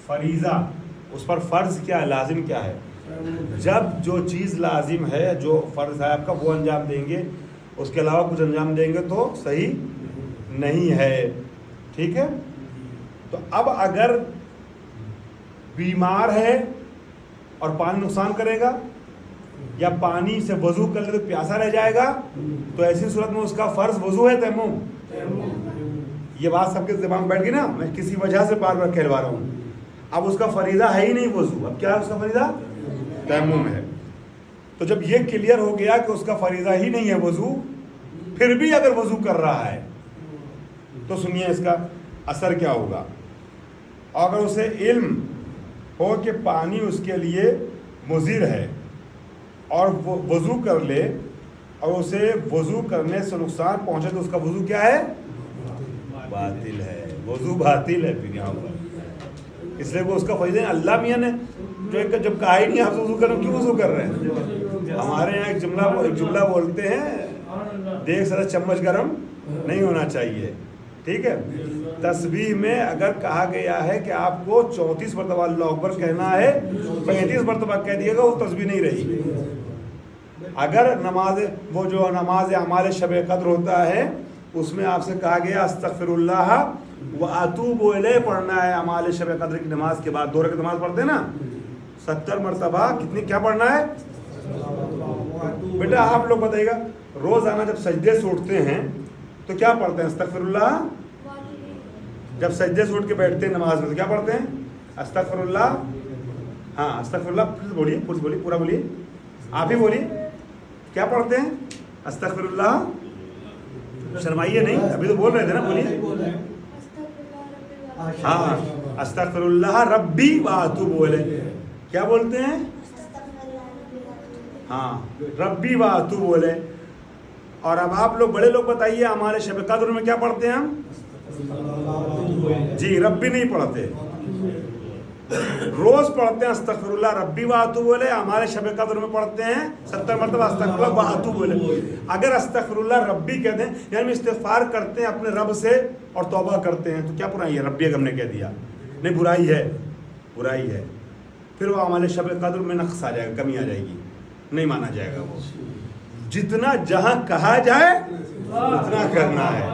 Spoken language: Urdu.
فریضہ، اس پر فرض کیا ہے، لازم کیا ہے؟ جب جو چیز لازم ہے، جو فرض ہے آپ کا، وہ انجام دیں گے، اس کے علاوہ کچھ انجام دیں گے تو صحیح نہیں ہے. ٹھیک ہے. تو اب اگر بیمار ہے اور پانی نقصان کرے گا، یا پانی سے وضو کر لے تو پیاسا رہ جائے گا، تو ایسی صورت میں اس کا فرض وضو ہے تیمم. یہ بات سب کے دماغ میں بیٹھ گئی نا، میں کسی وجہ سے بار بار کہلوا رہا ہوں. اب اس کا فریضہ ہے ہی نہیں وضو، اب کیا ہے اس کا فریضہ؟ تیمم ہے. تو جب یہ کلیئر ہو گیا کہ اس کا فریضہ ہی نہیں ہے وضو، پھر بھی اگر وضو کر رہا ہے تو سنیے اس کا اثر کیا ہوگا. اگر اسے علم ہو کہ پانی اس کے لیے مضر ہے اور وہ وضو کر لے اور اسے وضو کرنے سے نقصان پہنچے تو اس کا وضو کیا ہے؟ باطل ہے. وضو باطل ہے پھر یہاں پر. اس لیے وہ اس کا فریضہ. اللہ میاں نے جو جب کہا ہی نہیں آپ وضو کرو، کیوں وضو کر رہے ہیں؟ ہمارے یہاں ایک جملہ بولتے ہیں، دیکھ سارا چمچ گرم نہیں ہونا چاہیے. ٹھیک ہے. تسبیح میں اگر کہا گیا ہے کہ آپ کو 34 مرتبہ اللہ اکبر کہنا ہے، 35 مرتبہ کہہ دیے گا وہ تسبیح نہیں رہی. اگر نماز، وہ جو نماز اعمال شب قدر ہوتا ہے، اس میں آپ سے کہا گیا استغفر اللہ واتوب الیہ پڑھنا ہے. اعمال شب قدر کی نماز کے بعد 2 رکعت نماز پڑھتے ہیں نا، 70 مرتبہ کتنی کیا پڑھنا ہے؟ بیٹا آپ لوگ بتائیے گا، روزانہ جب سجدے سے اٹھتے ہیں تو کیا پڑھتے ہیں؟ استغفر اللہ. جب سجدے سے اٹھ کے بیٹھتے ہیں نماز میں تو کیا پڑھتے ہیں؟ استغفر اللہ. ہاں استغفر اللہ. پھر بولیے، پورا بولیے، آپ ہی بولیے کیا پڑھتے ہیں؟ استغفر اللہ. شرمائیے نہیں، ابھی تو بول رہے تھے نا، بولیے. ہاں استغفر اللہ ربی واتوب الیہ. کیا بولتے ہیں؟ ہاں ربی واتوب الیہ. اور اب آپ لوگ بڑے لوگ بتائیے، ہمارے شب قدر میں کیا پڑھتے ہیں ہم؟ جی ربی نہیں پڑھتے، روز پڑھتے ہیں استغفر اللہ ربی واتوب الیہ. ہمارے شب قدر میں پڑھتے ہیں 70 مرتبہ استغفر اللہ واتوب الیہ. اگر استغفر اللہ ربی کہتے ہیں یعنی استغفار کرتے ہیں اپنے رب سے اور توبہ کرتے ہیں، تو کیا برائی ہے؟ ربی اگر ہم نے کہہ دیا نہیں، برائی ہے. پھر وہ ہمارے شب قدر میں نقص آ جائے گا، کمی آ جائے گی، نہیں مانا جائے گا. وہ جتنا جہاں کہا جائے اتنا کرنا ہے.